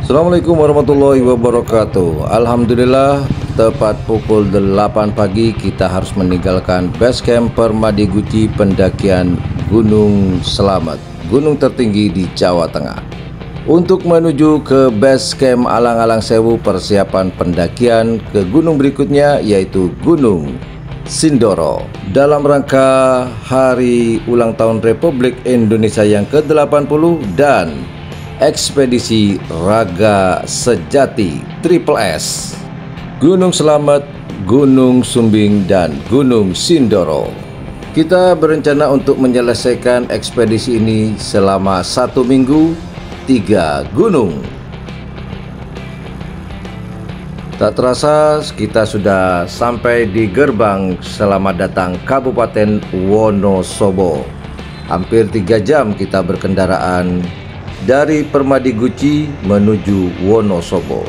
Assalamualaikum warahmatullahi wabarakatuh. Alhamdulillah, tepat pukul 8 pagi kita harus meninggalkan base camp Permadi Guci pendakian Gunung Selamet, gunung tertinggi di Jawa Tengah. Untuk menuju ke base camp Alang-Alang Sewu, persiapan pendakian ke gunung berikutnya yaitu Gunung Sindoro. Dalam rangka hari ulang tahun Republik Indonesia yang ke-80 dan ekspedisi Raga Sejati Triple S, Gunung Selamet, Gunung Sumbing, dan Gunung Sindoro. Kita berencana untuk menyelesaikan ekspedisi ini selama 1 minggu, 3 gunung. Tak terasa kita sudah sampai di gerbang selamat datang Kabupaten Wonosobo. Hampir 3 jam kita berkendaraan dari Permadi Guci menuju Wonosobo.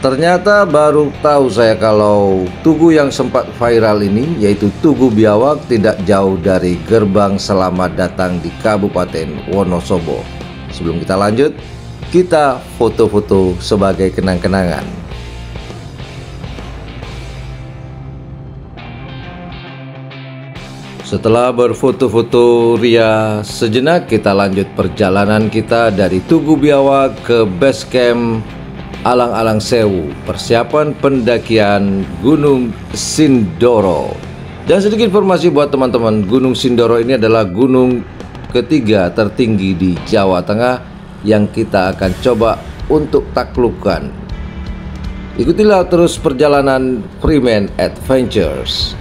Ternyata baru tahu saya kalau tugu yang sempat viral ini, yaitu Tugu Biawak, tidak jauh dari gerbang selamat datang di Kabupaten Wonosobo. Sebelum kita lanjut, kita foto-foto sebagai kenang-kenangan. Setelah berfoto-foto ria sejenak, kita lanjut perjalanan kita dari Tugu Biawak ke base camp Alang-Alang Sewu, persiapan pendakian Gunung Sindoro. Dan sedikit informasi buat teman-teman, Gunung Sindoro ini adalah gunung ketiga tertinggi di Jawa Tengah yang kita akan coba untuk taklukkan. Ikutilah terus perjalanan Freeman Adventures.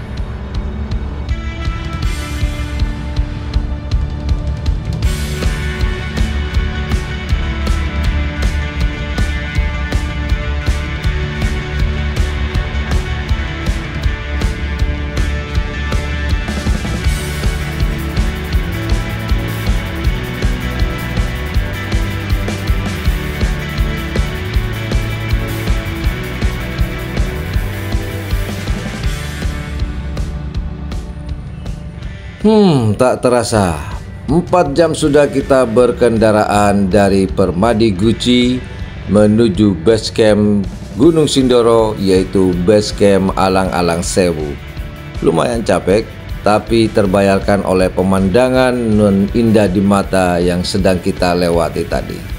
Tak terasa 4 jam sudah kita berkendaraan dari Permadi Guci menuju base camp Gunung Sindoro, yaitu base camp Alang-Alang Sewu. Lumayan capek, tapi terbayarkan oleh pemandangan nun indah di mata yang sedang kita lewati tadi.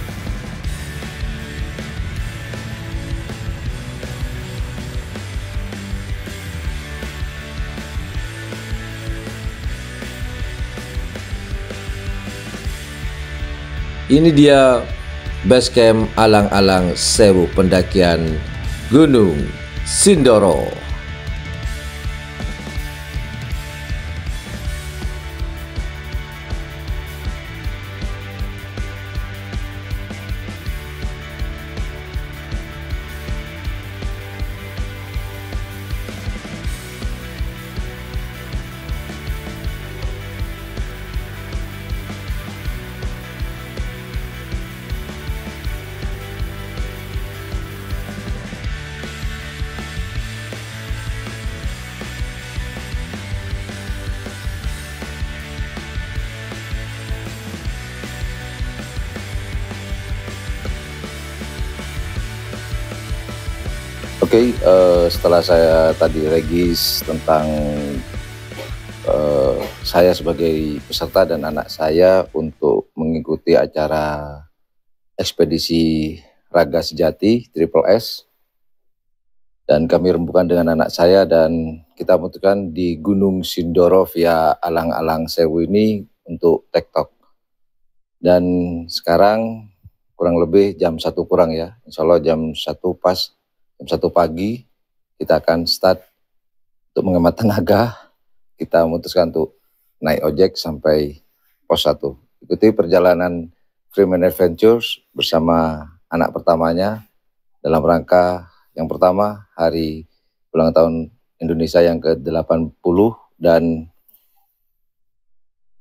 Ini dia base camp Alang-Alang Sewu pendakian Gunung Sindoro. Oke, setelah saya tadi regis tentang saya sebagai peserta dan anak saya untuk mengikuti acara ekspedisi Raga Sejati Triple S, dan kami rembukan dengan anak saya dan kita memutuskan di Gunung Sindoro via Alang-Alang Sewu ini untuk tektok. Dan sekarang kurang lebih jam 1 kurang ya, insya Allah jam 1 pas. Jam 1 pagi kita akan start untuk menghemat tenaga. Kita memutuskan untuk naik ojek sampai pos 1. Ikuti perjalanan Freeman Adventures bersama anak pertamanya dalam rangka yang pertama hari ulang tahun Indonesia yang ke-80 dan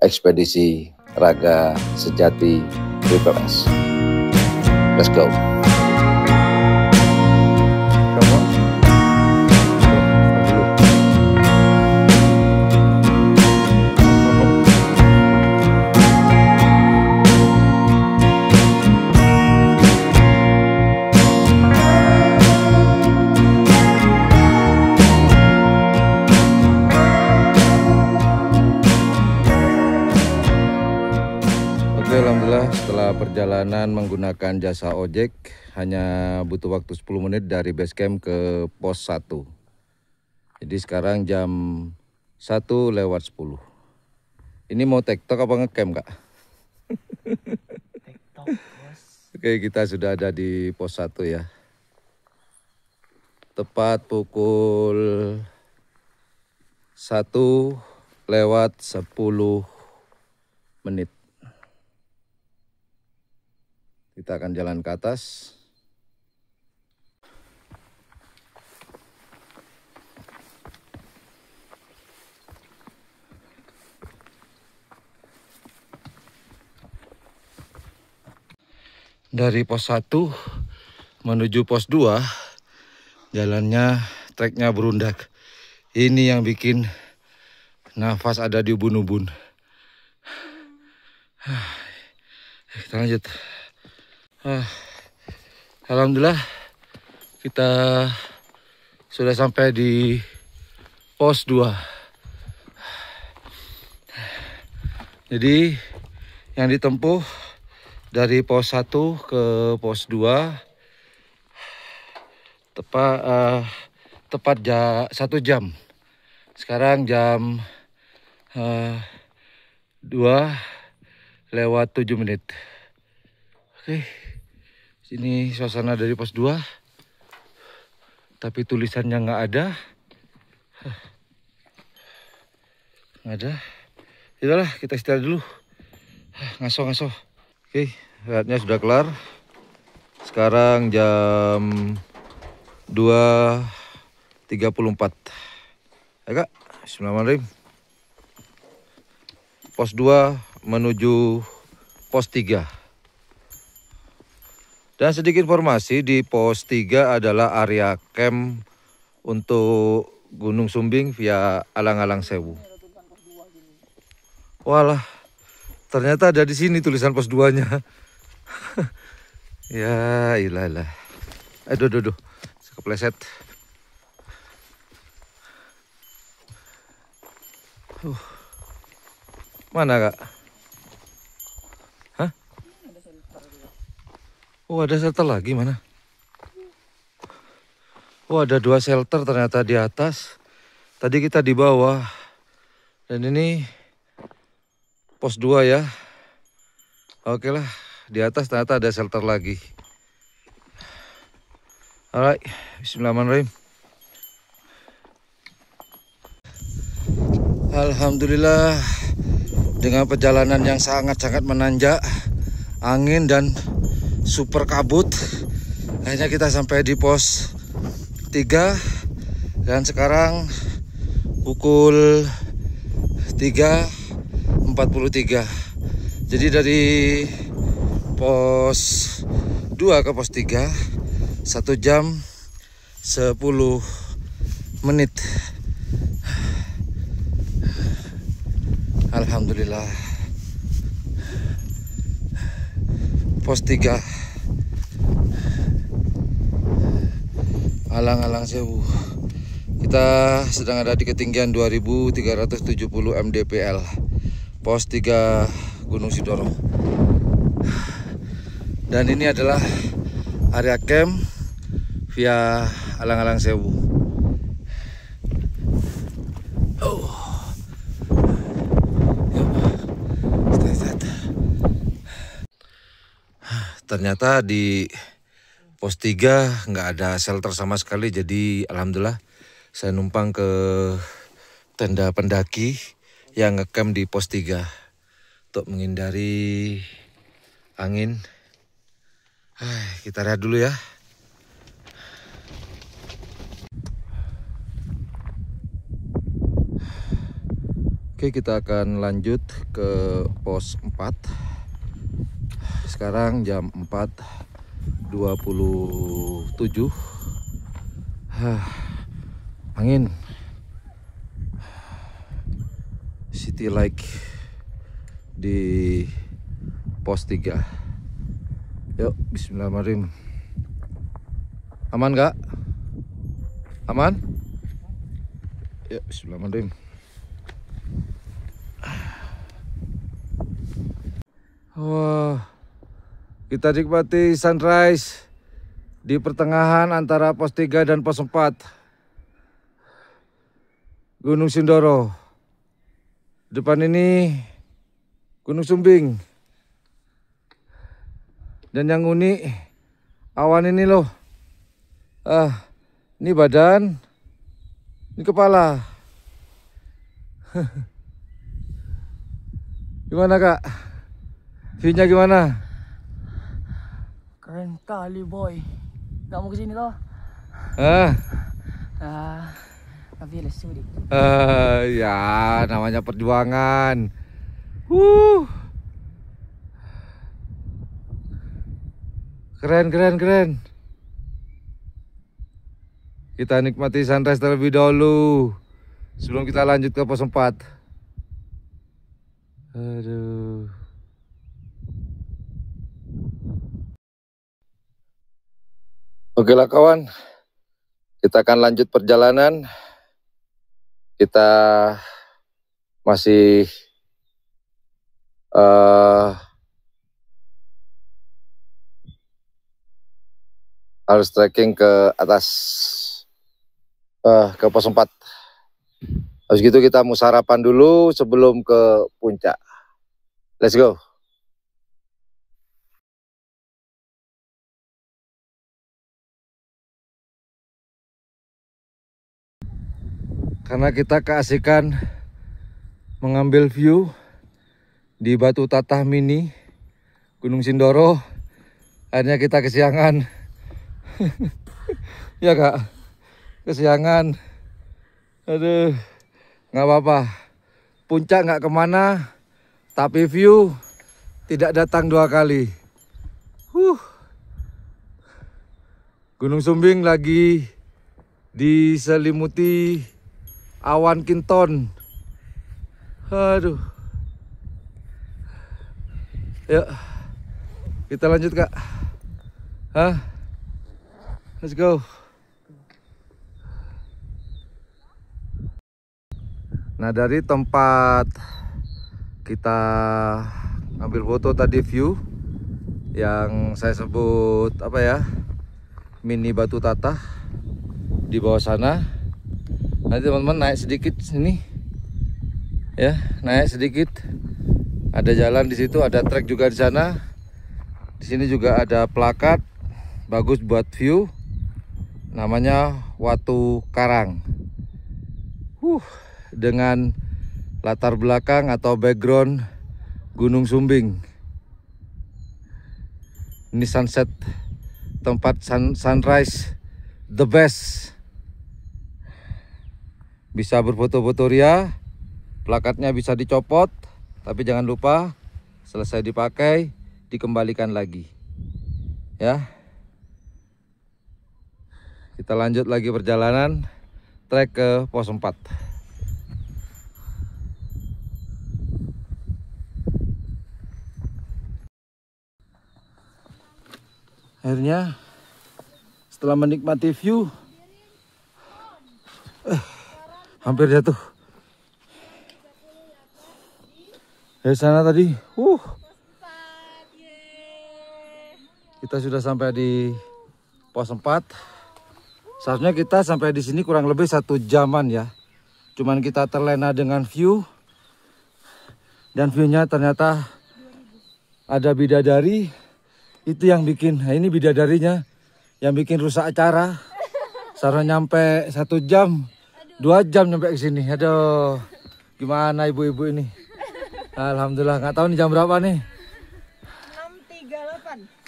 ekspedisi Raga Sejati Triple S. Let's go. Setelah perjalanan menggunakan jasa ojek, hanya butuh waktu 10 menit dari base camp ke pos 1. Jadi sekarang jam 1:10. Ini mau tektok apa ngecamp, Kak? TikTok, bos. Oke, kita sudah ada di pos 1 ya. Tepat pukul 1:10. Kita akan jalan ke atas. Dari pos 1 menuju pos 2, jalannya treknya berundak. Ini yang bikin nafas ada di ubun-ubun. Kita lanjut. Alhamdulillah kita sudah sampai di pos 2. Jadi yang ditempuh dari pos 1 ke pos 2 tepat 1 jam. Sekarang jam 2:07. Oke, sini suasana dari pos 2, tapi tulisannya nggak ada. Nggak ada. Yaudahlah, kita istirahat dulu. Ngaso. Oke, lihatnya sudah kelar. Sekarang jam 2:34. Ya, Kak, bismillahirrahmanirrahim. Pos 2 menuju pos 3. Dan sedikit informasi, di pos 3 adalah area camp untuk Gunung Sumbing via Alang-Alang Sewu. Walah, ternyata ada di sini tulisan pos 2-nya. Ya, ilah. Aduh. Kepleset. Mana, Kak? Hah? Oh, ada shelter lagi, mana? Oh, ada 2 shelter ternyata di atas. Tadi kita di bawah. Dan ini pos 2 ya. Oke lah, di atas ternyata ada shelter lagi. Alright, bismillahirrahmanirrahim. Alhamdulillah, dengan perjalanan yang sangat-sangat menanjak, angin dan super kabut, akhirnya kita sampai di pos 3. Dan sekarang pukul 3:43. Jadi dari pos 2 ke pos 3 1 jam 10 menit. Alhamdulillah. Pos 3 Alang-Alang Sewu. Kita sedang ada di ketinggian 2370 mdpl. Pos 3 Gunung Sidoro. Dan ini adalah area camp via Alang-Alang Sewu. Ternyata di pos 3 nggak ada shelter sama sekali. Jadi alhamdulillah saya numpang ke tenda pendaki yang ngecamp di pos 3 untuk menghindari angin. Kita lihat dulu ya. Oke, kita akan lanjut ke pos 4. Sekarang jam 4:27. Angin. City like di pos 3. Yuk, bismillahirrahmanirrahim. Aman, Kak? Aman? Yuk, bismillahirrahmanirrahim. Wah, Kita nikmati sunrise di pertengahan antara pos 3 dan pos 4 Gunung Sindoro. Depan ini Gunung Sumbing. Dan yang unik awan ini loh. Ini badan, ini kepala. Gimana kak? View-nya gimana? Keren kali boy. Gak mau kesini toh? Tapi les sudik. Ya namanya perjuangan. Keren. Kita nikmati sunrise terlebih dahulu sebelum kita lanjut ke pos 4. Aduh. Oke lah kawan, kita akan lanjut perjalanan. Kita masih harus trekking ke atas ke pos 4. Habis gitu kita mau sarapan dulu sebelum ke puncak. Let's go. Karena kita keasikan mengambil view di Batu Tatah Mini Gunung Sindoro, akhirnya kita kesiangan. Ya kak, kesiangan. Aduh, nggak apa-apa. Puncak nggak kemana, tapi view tidak datang 2 kali. Gunung Sumbing lagi diselimuti awan kinton. Aduh. Yuk, kita lanjut kak. Let's go. Nah dari tempat kita ngambil foto tadi view yang saya sebut apa ya, mini Batu Tatah di bawah sana. Nanti teman-teman naik sedikit sini, ya naik sedikit. Ada jalan di situ, ada trek juga di sana. Di sini juga ada plakat bagus buat view. Namanya Watu Karang. Dengan latar belakang atau background Gunung Sumbing. Ini sunset, tempat sunrise the best. Bisa berfoto-foto ria, plakatnya bisa dicopot, tapi jangan lupa selesai dipakai dikembalikan lagi. Ya. Kita lanjut lagi perjalanan trek ke pos 4. Akhirnya setelah menikmati view hampir jatuh dari sana tadi. Kita sudah sampai di pos 4. Seharusnya kita sampai di sini kurang lebih 1 jaman ya. Cuman kita terlena dengan view. Dan view-nya ternyata ada bidadari. Itu yang bikin, nah ini bidadarinya yang bikin rusak acara. Seharusnya nyampe 1 jam, 2 jam nyampe ke sini. Aduh, gimana ibu-ibu ini? Alhamdulillah, nggak tahu nih jam berapa nih.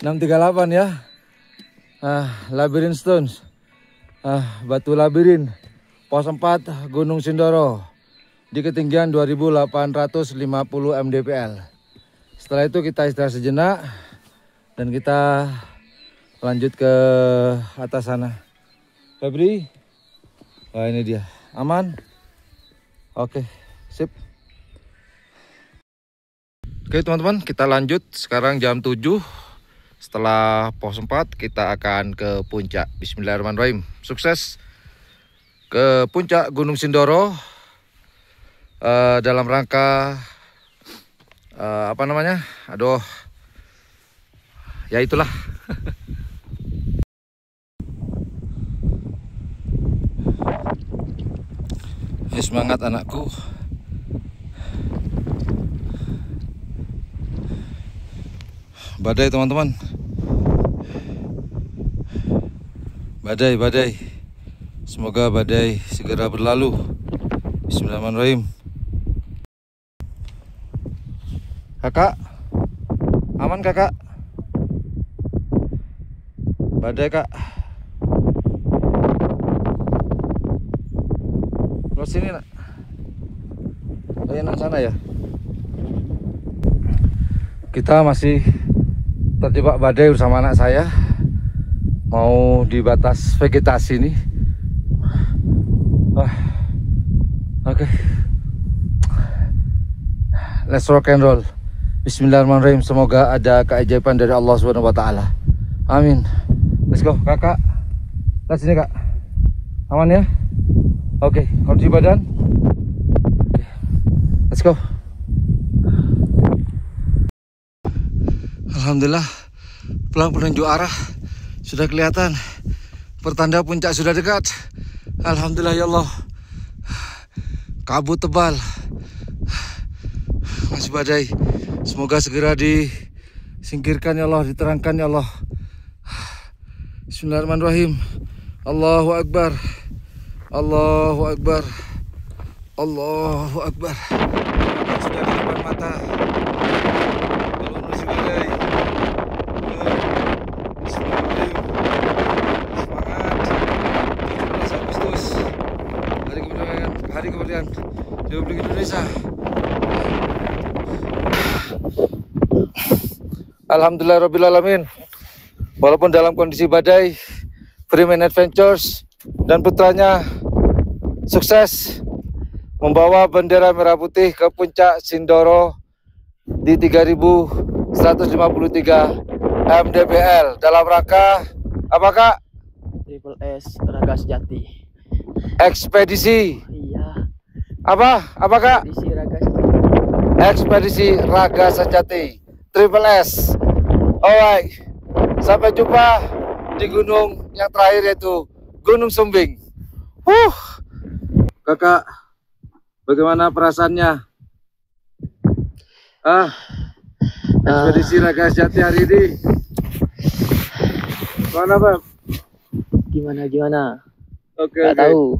6.38 ya. Labirin Stones. Batu Labirin, pos 4 Gunung Sindoro di ketinggian 2850 mdpl. Setelah itu kita istirahat sejenak dan kita lanjut ke atas sana. Febri, wah ini dia, aman? Oke, sip. Oke teman-teman, kita lanjut. Sekarang jam 7. Setelah pos 4 kita akan ke puncak. Bismillahirrahmanirrahim. Sukses ke puncak Gunung Sindoro dalam rangka apa namanya? ya itulah. Semangat anakku. Badai teman-teman. Badai. Semoga badai segera berlalu. Bismillahirrahmanirrahim. Kakak, aman kakak? Badai kak. Lo sini nak. Oh ya, sana ya. Kita masih terjebak badai bersama anak saya. Mau di batas vegetasi nih. Oke. Let's rock and roll. Bismillahirrahmanirrahim. Semoga ada keajaiban dari Allah Subhanahu wa taala. Amin. Let's go, kakak. Lihat sini, kak. Aman ya? Oke, kondisi badan. Oke. Let's go. Alhamdulillah, pelang penunjuk arah sudah kelihatan. Pertanda puncak sudah dekat. Alhamdulillah ya Allah. Kabut tebal. Masih badai. Semoga segera disingkirkan ya Allah, diterangkan ya Allah. Bismillahirrahmanirrahim. Allahu Akbar. Allahu Akbar. Allahu Akbar. Sudah di depan mata. Belum masih badai. Bismillahirrahmanirrahim. Semangat. 17 Agustus. Hari kemerdekaan Republik Indonesia. Alhamdulillahirrahmanirrahim. Walaupun dalam kondisi badai, Freeman Adventures dan putranya sukses membawa bendera merah putih ke puncak Sindoro di 3153 mdpl dalam rangka apa kak? Triple S Raga Sejati. Ekspedisi. Iya. Apa kak? Ekspedisi Raga Sejati. Ekspedisi Raga Sejati Triple S. Alright, sampai jumpa di gunung yang terakhir yaitu Gunung Sumbing. Kakak, bagaimana perasaannya? Ekspedisi Raga Sejati hari ini. Gimana Bang? Gimana? Oke. Gak tahu.